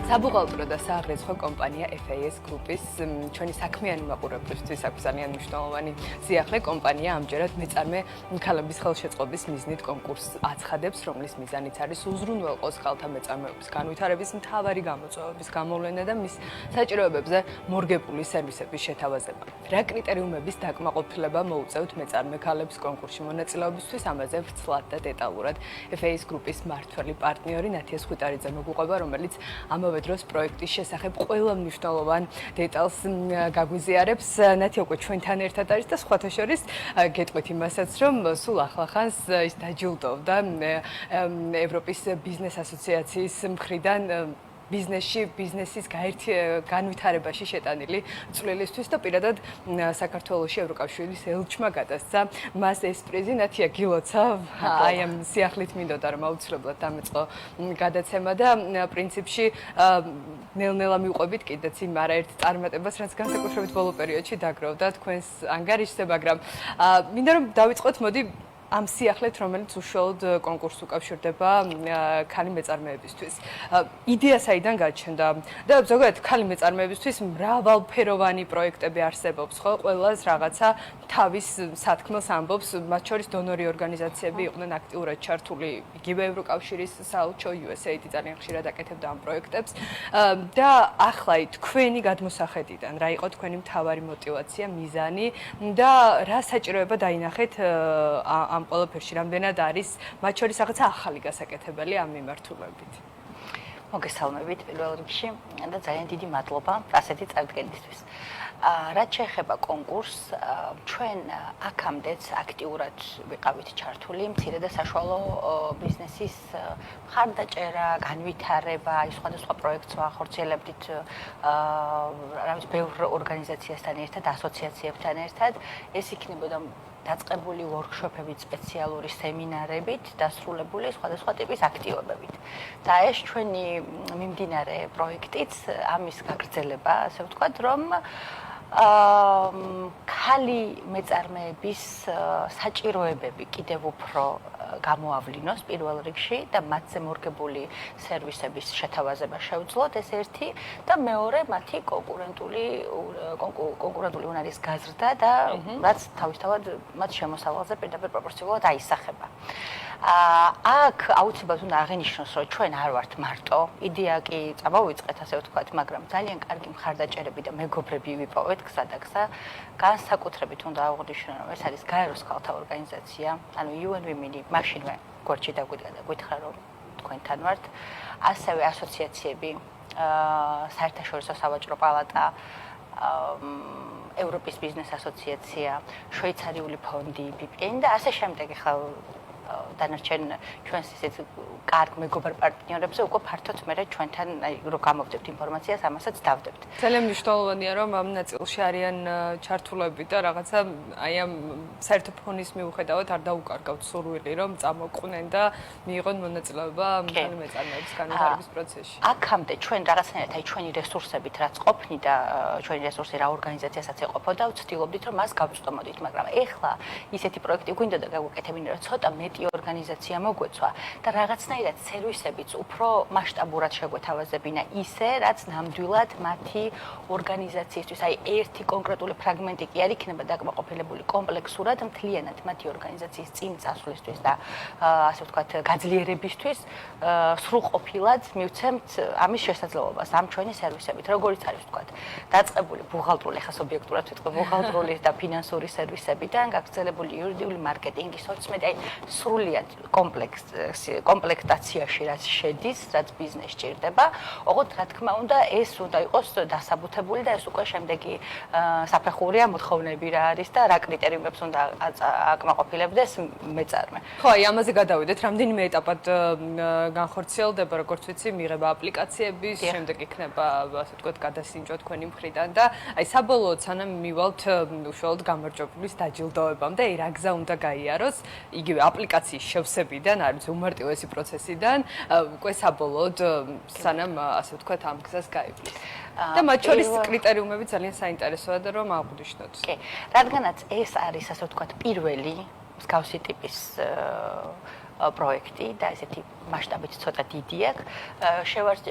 საბუღალტრო და სააღრიცხვო კომპანია FAS გრუპის ჩვენი საქმიანი მაყურებლისთვის აქვს ძალიან მნიშვნელოვანი სიახლე. კომპანია ამჯერად მეწარმე ქალების ხელშეწყობის მიზნით კონკურსს აცხადებს, რომლის მიზანიც არის უზრუნველყოს ქალთა მეწარმეობის განვითარების მთავარი გამოწვევების გამოვლენა და მის საჭიროებებზე მორგებული სერვისების შეთავაზება. რა კრიტერიუმების დაკმაყოფილება მოუწევთ მეწარმე ქალებს კონკურსში მონაწილეობისთვის, ამაზე ვრცლად და დეტალურად FAS გრუპის მმართველი პარტნიორი ნათია სხუტარიძე მოგვიყვება, რომელიც ამავე დროს პროექტის შესახებ ყველა მნიშვნელოვან დეტალს გაგვიზიარებს. ნათია უკვე ჩვენთან ერთად არის და სხვათა შორის გეტყვით იმასაც, რომ სულ ახლახანს ის დაჯილდოვდა ევროპის ბიზნეს ასოციაციის მხრიდან ბიზნესის განვითარებაში შეტანილი წვლილისთვის და პირადად საქართველოში ევროკავშირის ელჩმა გადასცა მას ეს პრიზი. ნათია, გილოცა, აი ამ სიახლით მინდოდა რომ აუცილებლად დამეწყო გადაცემა და პრინციპში ნელ-ნელა მივყვებით კიდეც იმ არაერთ წარმატებას, რაც განსაკუთრებით ბოლო პერიოდში დაგროვდა თქვენს ანგარიშზე, მაგრამ მინდა რომ დავიწყოთ, მოდი ამ სიახლეთ, რომელიც უშუალოდ კონკურსს უკავშირდება ქალი მეწარმეებისთვის. იდეა საიდან გაჩნდა და ზოგადად ქალი მეწარმეებისთვის მრავალფეროვანი პროექტები არსებობს, ხო? ყველას რაღაცა თავის სათქმელს ამბობს, მათ შორის დონორი ორგანიზაციები იყვნენ აქტიურად ჩართული, იგივე ევროკავშირის საელჩო USAID ძალიან ხშირად აკეთებდა ამ პროექტებს და ახლა თქვენი გადმოსახედიდან რა იყო თქვენი მთავარი мотиваცია, მიზანი და რა საჭიროება დაინახეთ ამ ყველაფერში, რამდენად არის მათ შორის რაღაცა ახალი გასაკეთებელი ამ მიმართულებით. მოგესალმებით პირველ რიგში და ძალიან დიდი მადლობა ასეთი წარდგენისთვის. რაც შეეხება კონკურსს, ჩვენ აქამდეც აქტიურად ვიყავით ჩართული მცირე და საშუალო ბიზნესის მხარდაჭერა, განვითარება, სხვადასხვა პროექტს ვახორციელებდით ბევრ ორგანიზაციასთან ერთად, ასოციაციებთან ერთად. ეს იქნებოდა დაწყებული ვორქშოპებით, სპეციალური სემინარებით, დასრულებული სხვადასხვა ტიპის აქტივობებით. და ეს ჩვენი მიმდინარე პროექტიც ამის გაგრძელება, ასე ვთქვათ, რომ ქალი მეწარმეების საჭიროებები კიდევ უფრო გამოავლინოს პირველ რიგში და მათზე მორგებული სერვისების შეთავაზება შევძლოთ, ეს ერთი და მეორე მათი კონკურენტული უნარის გაზრდა და რაც თავისთავად მათ შემოსავალზე პირდაპირ პროპორციულად აისახება. აქ აუცილებლად უნდა აღინიშნოს, რომ ჩვენ არ ვართ მარტო, იდეა კი წამოვიწყეთ, ასე ვთქვათ, მაგრამ ძალიან კარგი მხარდაჭერები და მეგობრები ვიპოვეთ გზა და გზა. განსაკუთრებით უნდა აღვნიშნო, რომ ეს არის გაეროს ქალთა ორგანიზაცია, ანუ UN Women მაშინვე გვერდში დაგვიდგა და გითხრა, რომ თქვენთან ვართ. ასევე ასოციაციები, საერთაშორისო სავაჭრო პალატა, ევროპის ბიზნეს ასოციაცია, შვეიცარიული ფონდი, BPN და ასე შემდეგ. ახლა დანარჩენ ჩვენს ისეთ კარგ მეგობარ პარტნიორებზე უკვე ფართოდ მე ჩვენთან რო გამოვდებთ ინფორმაციას, ამასაც დავდებთ. ძალიან მნიშვნელოვანია, რომ ამ ნაწილში არიან ჩართულები და რაღაცა აი ამ საერთო ფონის მიუხედავად არ დაუკარგავთ სურვილი, რომ წამოყვნენ და მიიღონ მონაწილეობა ქალი მეწარმეების განვითარების პროცესში. აქამდე ჩვენ რაღაცნაირად აი ჩვენი რესურსებით რაც ყოფნი და ჩვენი რესურსი რა ორგანიზაციასაც ეყოფოდა, ვცდილობდით რომ მას გავწტომოდით, მაგრამ ეხლა ისეთი პროექტი გვინდა და გავუკეთებინე, რომ ცოტა მეტი ორგანიზაცია მოგვეცვა და რაღაცნაირად სერვისებიც უფრო მასშტაბურად შეგვეთავაზებინა ისე, რაც ნამდვილად მათი ორგანიზაციისთვის, აი ერთი კონკრეტული ფრაგმენტი კი არ იქნება დაკმაყოფილებული, კომპლექსურად მთლიანად მათი ორგანიზაციის წინ წასვლისთვის და ასე ვთქვათ, გაძლიერებისთვის სრულყოფილად მივცემთ ამის შესაძლებლობას ამ ჩვენი სერვისებით, როგორიც არის ვთქვათ, დაწყებული ბუღალტრული, ხა სუბიექტურად ვიტყვი, ბუღალტრული და ფინანსური სერვისებიდან გაგრძელებული იურიდიული მარკეტინგი, სოციმედია, აი სრულიად კომპლექტაციაში რაც შედის, რაც ბიზნეს ჭირდება, ოღონდ რა თქმა უნდა, ეს უნდა იყოს დასაბუთებული და ეს უკვე შემდეგი საფეხურია, მოთხოვნები რა არის და რა კრიტერიუმებს უნდა აკმაყოფილებდეს მეწარმე. ხო, აი ამაზე გადავიდეთ, რამდენიმე ეტაპად განხორციელდება, როგორც ვიცი, მიღება აპლიკაციების, შემდეგ იქნება, ასე ვთქვათ, გადასინჯვა თქვენი მხრიდან და აი საბოლოოდ სანამ მივალთ უშუალოდ გამარჯვებულის დაჯილდოებამდე, აი რა გზა უნდა გაიაროს, იგივე აპლიკაციის შევსებიდან, არის უმარტივესი პროცესიდან, უკვე საბოლოოდ სანამ ასე ვთქვათ ამ გზას გაივლის. და მათ შორის კრიტერიუმები ძალიან საინტერესოა და რომ აღვნიშნოთ. კი, რადგანაც ეს არის ასე ვთქვათ პირველი მსგავსი ტიპის პროექტი და ესეთი მასშტაბით ცოტა დიდი აქვს.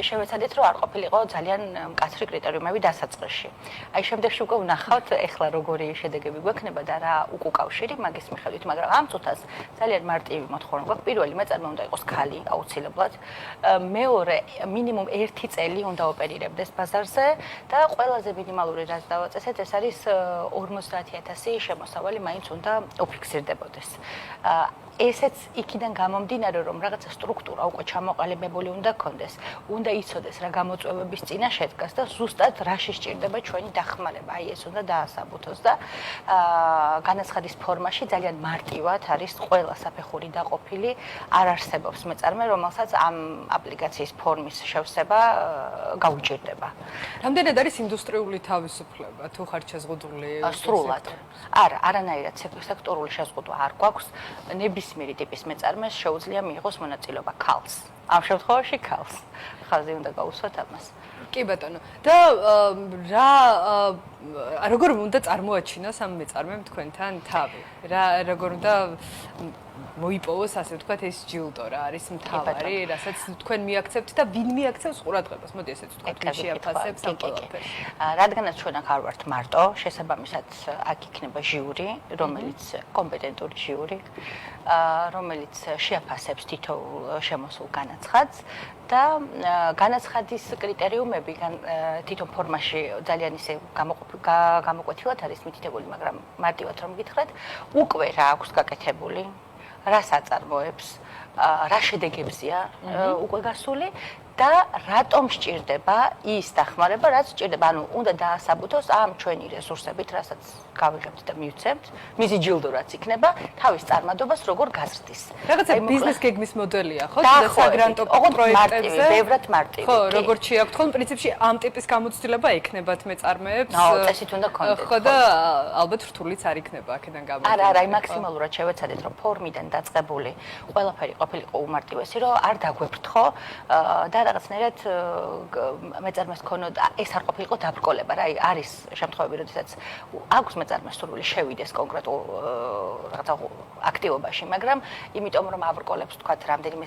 შევეცადეთ, რომ არ ყოფილიყო ძალიან მკაცრი კრიტერიუმები დასაწყისში. აი შემდეგში უკვე ვნახავთ, ეხლა როგორი შედეგები გვექნება და რა უკავშირი მაგის მიხედვით, მაგრამ ამ წუთას ძალიან მარტივი მოთხოვნა გვაქვს. პირველი მეწარმე უნდა იყოს ქალი, აუცილებლად. მეორე, მინიმუმ 1 წელი უნდა ოპერირებდეს ბაზარზე და ყველაზე მინიმალური რაც დავაწესეთ, ეს არის 50,000 შემოსავალი მაინც უნდა უფიქსირდებოდეს. ესეც იქიდან გამომდინარე, რომ რაღაცა სტრუქტურა უკვე ჩამოყალიბებული უნდა ქონდეს, უნდა იცოდეს რა გამოწვევების წინა შედგას და ზუსტად რა შესჭირდება ჩვენი დახმარება. აი ეს უნდა დაასაბუთოს და განაცხადის ფორმაში ძალიან მარტივად არის ყველა საფეხური დაყოფილი, არ არსებობს მეწარმე, რომელსაც ამ აპლიკაციის ფორმის შევსება გაუჭირდება. რამდენად არის ინდუსტრიული თავისუფლება, თუ ხარ შეზღუდული? სრულად. არა, არანაირად სექტორული შეზღუდვა არ გვაქვს. ნებისმიერი ტიპის მეწარმეს შეუძლია მიიღოს მონაწილეობა ქალს. ამ შემთხვევაში ქალს. ხაზი უნდა გაუსვათ ამას. კი ბატონო. და როგორ უნდა წარმოაჩინოს ამ მეწარმემ თქვენთან თავი? როგორ უნდა მოიპოვოს, ასე ვთქვათ, ეს ჯილდო რა არის მთავარი, რასაც თქვენ მიაქცევთ და ვინ მიაქცევს ყურადღებას? მოდი ესეც ვთქვათ, ვინ შეაფასებს ამ ყველაფერს. რადგანაც ჩვენ აქ არ ვართ მარტო, შესაბამისად აქ იქნება ჟიური, რომელიც კომპეტენტური ჟიური, რომელიც შეაფასებს თითოეულ შემოსულ განაცხადს და განაცხადის კრიტერიუმები თვითონ ფორმაში ძალიან ისე გამოკვეთილად არის მითითებული, მაგრამ მარტივად რომ გითხრათ, უკვე რა აქვს გაკეთებული, რას აწარმოებს, რა შედეგებზია უკვე გასული და რატომ სჭირდება ის დახმარება, რაც სჭირდება, ანუ უნდა დაასაბუთოს ამ ჩვენი რესურსებით, რასაც გავიღებთ და მივცემთ, მისი ჯილდო რაც იქნება, თავის წარმადობას როგორ გაზრდის. რაღაცა ბიზნეს გეგმის მოდელია, ხო? და საგრანტო პროექტებზე, ბევრად მარტივი. ხო, როგორც შეაქვთ, ხო, პრინციპში ამ ტიპის გამოცდილება ექნებათ მეწარმეებს. წესით უნდა გქონდეთ. ხო და ალბათ რთულიც არ იქნება აქედან გამომდინარე. არა, აი მაქსიმალურად შევეცადეთ, რომ ფორმიდან დაწყებული ყველაფერი ყოფილიყო უმარტივესი, რომ არ დაგვეფრთხო და რაღაცნაირად მეწარმეს ქონოდა ეს არ ყოფილიყო დაბრკოლება რა არის შემთხვევები როდესაც აქვს მეწარმეს სურვილი შევიდეს კონკრეტულ რაღაცა აქტივობაში მაგრამ იმიტომ რომ აბრკოლებს თქვათ რამდენიმე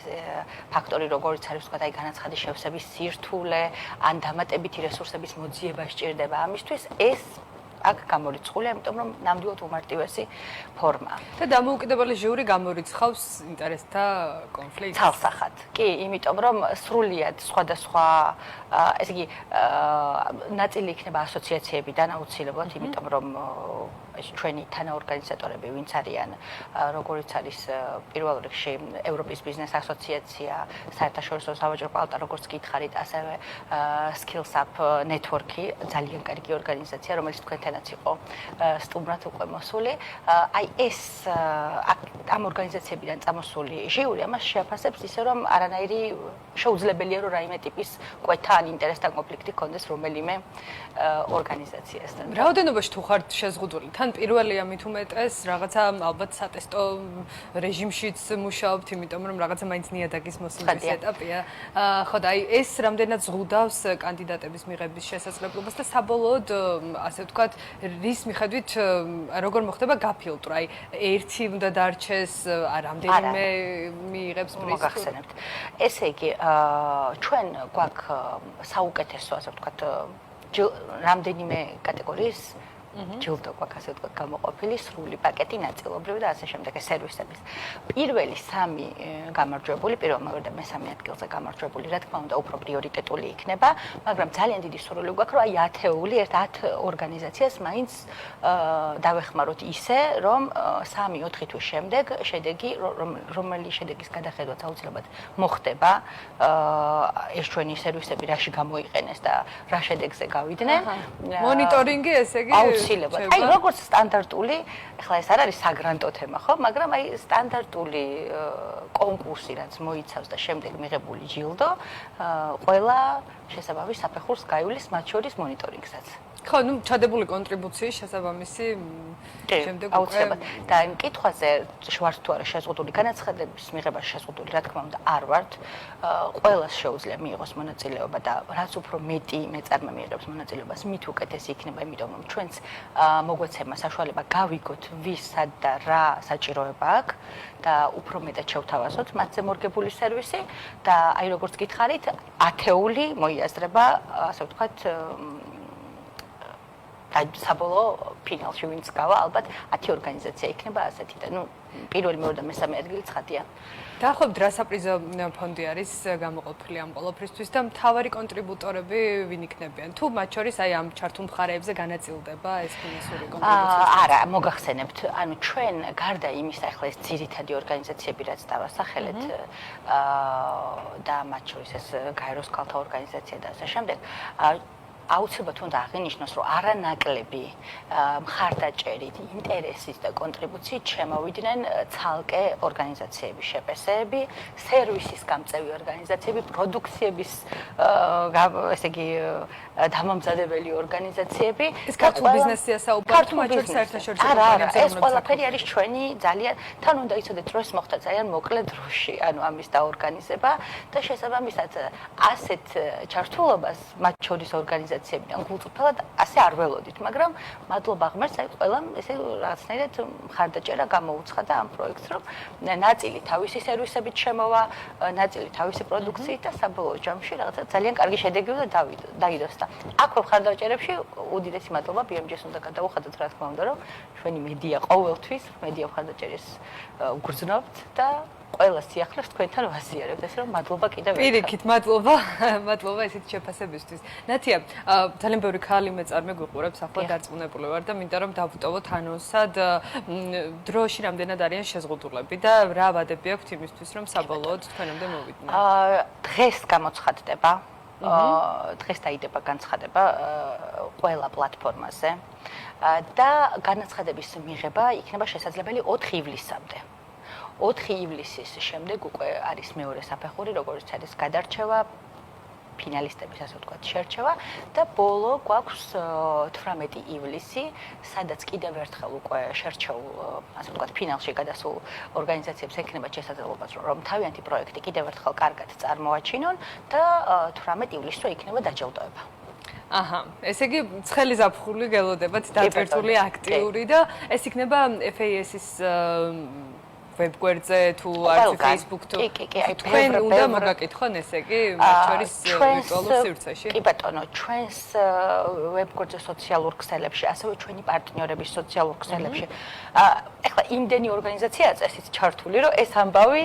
ფაქტორი როგორიც არის თქვათ აი განაცხადის შევსების სირთულე ან დამატებითი რესურსების მოძიება სჭირდება ამისთვის ეს აქ გამორიცხულია, იმიტომ რომ ნამდვილად უმარტივესი ფორმაა. და დამოუკიდებელი ჟიური გამორიცხავს ინტერესთა კონფლიქტს. ცალსახად. კი, იმიტომ რომ სრულიად სხვადასხვა, ესე იგი, ნაწილი იქნება ასოციაციებიდან აუცილებლად, იმიტომ რომ ჩვენი თანაორგანიზატორები ვინც არიან, როგორიც არის პირველ რიგში ევროპის ბიზნეს ასოციაცია, საერთაშორისო სავაჭრო პალატა, როგორც გითხარით, ასევე Skills Up Network-ი, ძალიან კარგი ორგანიზაცია, რომელიც თქვენთანაც იყო სტუმრად უკვე მოსული. აი ეს ამ ორგანიზაციებიდან წამოსული ჟიური ამას შეაფასებს ისე რომ არანაირი შეუძლებელია რომ რაიმე ტიპის კვეთა ან ინტერესთან კონფლიქტი ქონდეს რომელიმე ორგანიზაციასთან. რაოდენობაში თუ ხართ შეზღუდული, თან პირველია მით უმეტეს რაღაცა ალბათ სატესტო რეჟიმშიც მუშაობთ, იმიტომ რომ რაღაცა მაინც ნიადაგის მოსმის ეტაპია. ხო და აი ეს რამდენად ზღუდავს კანდიდატების მიღების შესაძლებლობას და საბოლოოდ ასე ვთქვათ რის მიხედვით როგორ მოხდება გაფილტრა? აი ერთი უნდა დარჩეს, რამდენიმე მიიღებს პრიზს? მოგახსენებთ. ესე იგი, ჩვენ გვაქვს საუკეთესო, ასე ვთქვათ, რამდენიმე კატეგორიის ჯილდო გვაქვს, ასე ვთქვათ, გამოყოფილი სრული პაკეტი ნაწილობრივი და ასე შემდეგ სერვისების. პირველი 3 გამარჯვებული, პირველ, მეორე და მესამე ადგილზე გამარჯვებული, რა თქმა უნდა, უფრო პრიორიტეტული იქნება, მაგრამ ძალიან დიდი სურვილი გვაქვს, რომ აი 10 ორგანიზაციას მაინც დავეხმაროთ ისე, რომ 3-4 თვის შემდეგ შედეგი, რომელი შედეგის გადახედვაც აუცილებლად მოხდება, ეს ჩვენი სერვისები რაში გამოიყენეს და რა შედეგზე გავიდნენ. მონიტორინგი, ესე იგი აუცილებლად. აი როგორც სტანდარტული, ეხლა ეს არ არის საგრანტო თემა, ხო, მაგრამ აი სტანდარტული კონკურსი რაც მოიცავს და შემდეგ მიღებული ჯილდო, ყველა შესაბამის საფეხურს გაივლის მათ შორის მონიტორინგსაც. ხო, ну, ჩადებული კონტრიბუციის შესაბამისი შემდეგ აუცილებლად. და იმ კითხვაზე ვართ თუ არა შეზღუდული განაცხადების მიღებაში შეზღუდული, რა თქმა უნდა, არ ვართ. ყველას შეუძლია მიიღოს მონაწილეობა და რაც უფრო მეტი მეწარმე მიიღებს მონაწილეობას, მით უკეთესი იქნება, იმიტომ რომ ჩვენც მოგვეცემა საშუალება გავიგოთ, ვისად და რა საჭიროება აქვს და უფრო მეტად შევთავაზოთ მათზე მორგებული სერვისი და აი როგორც გითხარით, ათეული მოიაზრება, ასე ვთქვათ, და საბოლოო ფინალში ვინც გავა, ალბათ 10 ორგანიზაცია იქნება ასეთი და ნუ პირველი, მეორე და მესამე ადგილი ცხადია. დაახლოებით რა საპრიზო ფონდი არის გამოყოფილი ამ ყველაფრისთვის და მთავარი კონტრიბუტორები ვინ იქნებიან? თუ მათ შორის აი ამ ჩართულ მხარეებზე განაწილდება ეს ფინანსური კონტრიბუცია? არა, მოგახსენებთ, ანუ ჩვენ გარდა იმისა, ახლა ეს ძირითადი ორგანიზაციები რაც დავასახელეთ და მათ შორის ეს გაეროს ქალთა ორგანიზაცია და ასე შემდეგ, აუცილებლად უნდა აღინიშნოს, რომ არანაკლები მხარდაჭერით, ინტერესით და კონტრიბუციით შემოვიდნენ ცალკე ორგანიზაციების შეფესეები, სერვისის გამწევი ორგანიზაციები, პროდუქციების ესე იგი დამამზადებელი ორგანიზაციები. ეს ქართულ ბიზნესია საუბარი, მათ შორის საერთაშორისო კომპანიებს ეს ყველაფერი არის ჩვენი ძალიან თან უნდა იცოდეთ, რომ ეს მოხდა ძალიან მოკლე დროში, ანუ ამის დაორგანიზება და შესაბამისად ასეთ ჩართულობას მათ შორის ორგანიზაციებიდან გულწრფელად ასე არ ველოდით, მაგრამ მადლობა ღმერთს, აი ყველამ ესე რაღაცნაირად მხარდაჭერა გამოუცხადა ამ პროექტს, რომ ნაწილი თავისი სერვისებით შემოვა, ნაწილი თავისი პროდუქციით და საბოლოო ჯამში რაღაცა ძალიან კარგი შედეგი დაიდოსდა. აქვე მხარდაჭერებში უდიდესი მადლობა BMG-ს უნდა გადავუხადოთ, რა თქმა უნდა, რომ ჩვენი მედია ყოველთვის მედია მხარდაჭერის უგრძნობთ და ყველა სიახლეს თქვენთან ვაზიარებთ, ესე რომ მადლობა კიდევ ერთხელ. პირიქით, მადლობა, მადლობა ესეთ შეფასებისთვის. ნათია, ძალიან ბევრი ქალი მეწარმე გვიყურებს, ახლა დარწმუნებული ვარ და მინდა რომ დავუტოვოთ ანონსად დროში რამდენად არიან შეზღუდულები და რა ვადები აქვთ იმისთვის, რომ საბოლოოდ თქვენამდე მოვიდნენ. დღეს გამოცხადდება. დღეს დაიდება განცხადება ყველა პლატფორმაზე და განაცხადების მიღება იქნება შესაძლებელი 4 ივლისამდე. 4 ივლისის შემდეგ უკვე არის მეორე საფეხური, როგორც არის გადარჩევა, ფინალისტების ასე ვთქვათ, შერჩევა და ბოლო გვაქვს 18 ივლისი, სადაც კიდევ ერთხელ უკვე შერჩეულ, ასე ვთქვათ, ფინალში გადასულ ორგანიზაციებს ექნებათ შესაძლებლობა, რომ თავიანთი პროექტი კიდევ ერთხელ კარგად წარმოაჩინონ და 18 ივლისზე იქნება დაჯილდოება. აჰა, ესე იგი ცხელი ზაფხული გელოდებათ დაწერთული აქტიური და ეს იქნება FAS-ის ვებგვერდზე თუ არც Facebook თუ თქვენ უნდა მოგაკითხონ ესე იგი მათ შორის ვირტუალურ სივრცეში. კი ბატონო, ჩვენს ვებგვერდზე სოციალურ ქსელებში, ასევე ჩვენი პარტნიორების სოციალურ ქსელებში. ეხლა იმდენი ორგანიზაციაა წესით ჩართული, რომ ეს ამბავი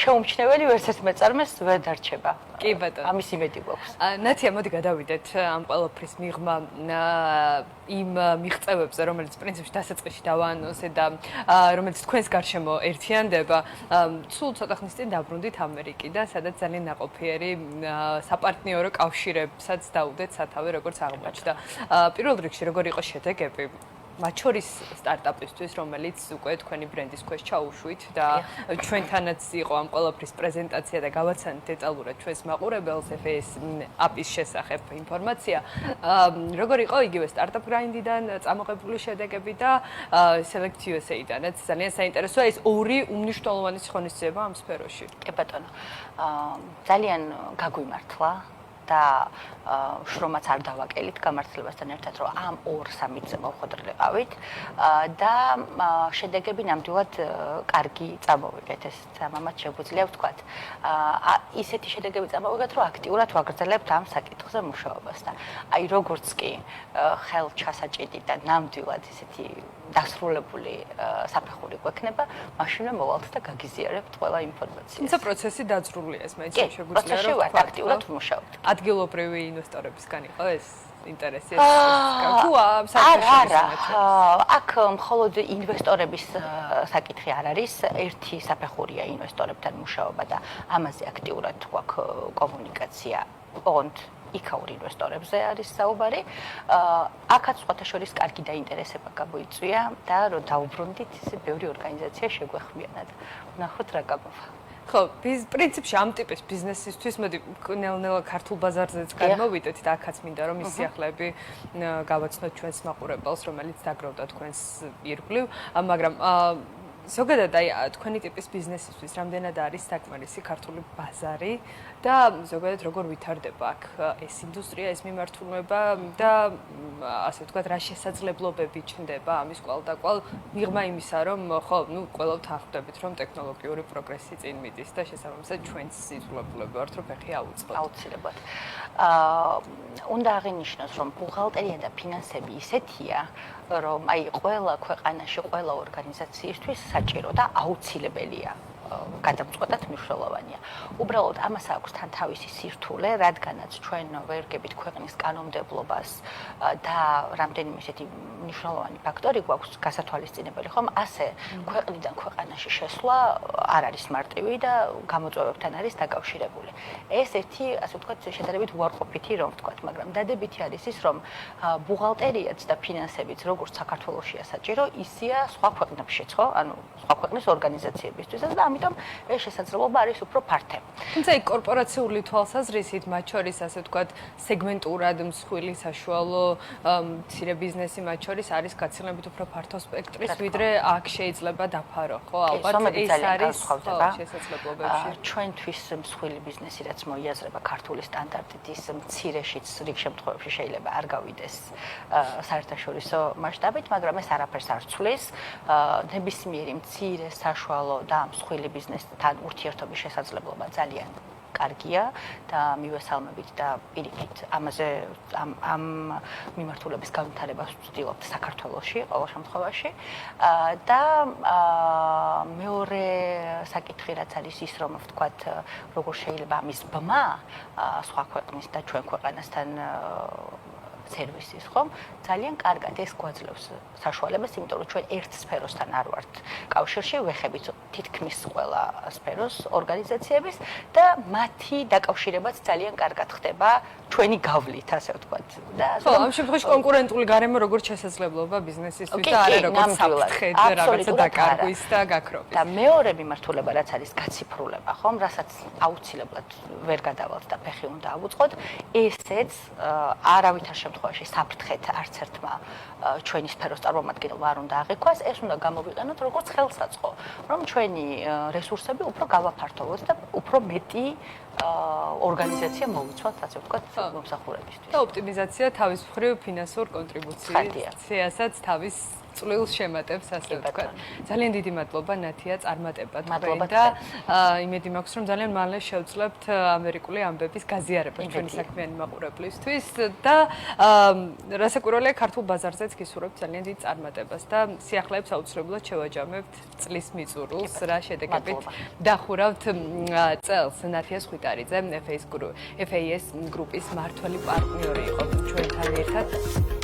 შეუმჩნეველი ვერცერთ მეწარმეს ვერ დარჩება. კი ბატონო. ამის იმედი გვაქვს. ნათია, მოდი გადავიდეთ ამ ყველაფრის მიღმა იმ მიღწევებზე, რომელიც პრინციპში დასაწყისში დავაანონსე და რომელიც თქვენს გარშემო ერთიანდება. სულ ცოტა ხნის წინ დაბრუნდით ამერიკიდან, სადაც ძალიან ნაყოფიერი საპარტნიორო კავშირებსაც დაუდეთ სათავე, როგორც აღმოჩნდა. პირველ რიგში როგორ იყო შედეგები? მათ შორის სტარტაპისთვის, რომელიც უკვე თქვენი ბრენდის ქვეშ ჩაუშვით და ჩვენთანაც იყო ამ ყველაფრის პრეზენტაცია და გავაცანით დეტალურად ჩვენს მაყურებელს FAS აპის შესახებ ინფორმაცია. როგორ იყო იგივე სტარტაპ გრაინდიდან წამოღებული შედეგები და Select USA-დანაც ძალიან საინტერესოა ეს ორი უმნიშვნელოვანესი ღონისძიება ამ სფეროში. კი ბატონო. ძალიან გაგვიმართლა და შრომაც არ დავაკელით გამართლებასთან ერთად, რომ ამ 2-3-ზე მოვხოდრილიყავით და შედეგები ნამდვილად კარგი წამოვიღეთ, ეს ამათ შეგვიძლია ვთქვათ. ისეთი შედეგები წამოვიღეთ, რომ აქტიურად ვაგრძელებთ ამ საკითხზე მუშაობას და აი როგორც კი ხელჩასაჭიდი და ნამდვილად ისეთი დასრულებული საფეხური გვექნება, მაშინვე მოვალთ და გაგიზიარებთ ყველა ინფორმაციას. თუმცა პროცესი დაძრულია, ეს მაინც შეგვიძლია რომ ვთქვათ, აქტიურად ვმუშაობთ. ადგილობრივი ინვესტორებისგან იყო ეს ინტერესი? არა, აქ მხოლოდ ინვესტორების საკითხი არ არის, ერთი საფეხურია ინვესტორებთან მუშაობა და ამაზე აქტიურად გვაქვს კომუნიკაცია. ოღონდ იქაურ ინვესტორებზე არის საუბარი. აქაც სხვათა შორის კარგი დაინტერესება გამოიწვია და რომ დაუბრუნდით, ისე ბევრი ორგანიზაცია შეგვეხვიანა და ვნახოთ რა გამოვა. ხო, პრინციპში ამ ტიპის ბიზნესისთვის მოდი ნელ-ნელა ქართულ ბაზარზეც გადმოვიდეთ და აქაც მინდა რომ ის სიახლეები გავაცნოთ ჩვენს მაყურებელს, რომელიც დაგროვდა თქვენს ირგვლივ, მაგრამ ზოგადად აი თქვენი ტიპის ბიზნესისთვის რამდენად არის საკმარისი ქართული ბაზარი და ზოგადად როგორ ვითარდება აქ ეს ინდუსტრია, ეს მიმართულება და ასე ვთქვათ, რა შესაძლებლობები ჩნდება ამის კვალდაკვალ მიღმა იმისა, რომ ხო, ყველა ვთანხმდებით, რომ ტექნოლოგიური პროგრესი წინ მიდის და შესაბამისად ჩვენც იძულებულები ვართ, რომ ფეხი აუწყოთ. აუცილებლად. უნდა აღინიშნოს, რომ ბუღალტერია და ფინანსები ისეთია, რომ აი ყველა ქვეყანაში, ყველა ორგანიზაციისთვის საჭირო და აუცილებელია. გადამწყვეტად მნიშვნელოვანია. უბრალოდ ამას აქვს თან თავისი სირთულე, რადგანაც ჩვენ ვერ გებით ქვეყნის კანონმდებლობას და რამდენიმე ისეთი მნიშვნელოვანი ფაქტორი გვაქვს გასათვალისწინებელი, ხომ? ასე ქვეყნიდან ქვეყანაში შესვლა არ არის მარტივი და გამოწვევებთან არის დაკავშირებული. ეს ერთი, ასე ვთქვათ, შედარებით უარყოფითი რომ ვთქვათ, მაგრამ დადებითი არის ის, რომ ბუღალტერიაც და ფინანსებიც როგორც საქართველოშია საჭირო, ისეა სხვა ქვეყნებშიც, ხო? ანუ სხვა ქვეყნის ორგანიზაციებისთვის და ამიტომ ეს შესაძლებლობა არის უფრო ფართე. თუმცა იქ კორპორაციული თვალსაზრისით, მათ შორის ასე ვთქვათ, სეგმენტურად მსხვილი საშუალო მცირე ბიზნესი მათ შორის არის გაცილებით უფრო ფართო სპექტრის, ვიდრე აქ შეიძლება დაფარო, ხო? ალბათ ეს არის შესაძლებლობებში. ჩვენთვის მსხვილი ბიზნესი, რაც მოიაზრება ქართული სტანდარტით, ის მცირეშიც რიგ შემთხვევებში შეიძლება არ გავიდეს საერთაშორისო მასშტაბით, მაგრამ ეს არაფერს არ ცვლის. ნებისმიერი მცირე, საშუალო და მსხვილი ბიზნესთან ურთიერთობის შესაძლებლობა ძალიან კარგია და მივესალმებით და პირიქით ამაზე ამ მიმართულების განვითარებას ვცდილობთ საქართველოში ყოველ შემთხვევაში და მეორე საკითხი რაც არის ის რომ ვთქვათ როგორ შეიძლება ამის ბმა სხვა ქვეყნის და ჩვენ ქვეყანასთან სერვისის, ხომ? ძალიან კარგად ეს გვაძლევს საშუალებას, იმიტომ რომ ჩვენ ერთ სფეროსთან არ ვართ კავშირში, ვეხებით თითქმის ყველა სფეროს ორგანიზაციების და მათი დაკავშირებაც ძალიან კარგად ხდება ჩვენი გავლით, ასე ვთქვათ. და ხო, ამ შემთხვევაში კონკურენტული გარემო როგორც შესაძლებლობა ბიზნესისთვის და არა როგორც საფრთხე რაღაცა დაკარგვის და გაქრობის. და მეორე მიმართულება რაც არის გაციფრულება, ხომ? რასაც აუცილებლად ვერ გადავალთ და ფეხი უნდა ავუწყოთ, ესეც არავითარ შემთხვევაში საფრთხეთ არც ერთმა ჩვენი სფეროს წარმომადგენელმა არ უნდა აღიქვას, ეს უნდა გამოვიყენოთ როგორც ხელსაწყო, რომ ჩვენი რესურსები უფრო გავაფართოვოთ და უფრო მეტი ორგანიზაცია მოვიცვალთ, ასე ვთქვათ, მომსახურებისთვის. და ოპტიმიზაცია თავის მხრივ ფინანსურ კონტრიბუციასაც თავის წვლილს შემატებს, ასე ვთქვათ. ძალიან დიდი მადლობა ნათია წარმატება თქვენ და იმედი მაქვს, რომ ძალიან მალე შევძლებთ ამერიკული ამბების გაზიარება ჩვენი საქმიანი მაყურებლისთვის და რასაკვირველია ქართულ ბაზარზეც გისურვებთ ძალიან დიდ წარმატებას და სიახლეებს აუცილებლად შევაჯამებთ წლის მიწურულს, რა შედეგებით დახურავთ წელს. ნათია სხვითარიძე, FAS გრუპის მმართველი პარტნიორი იყო ჩვენთან ერთად.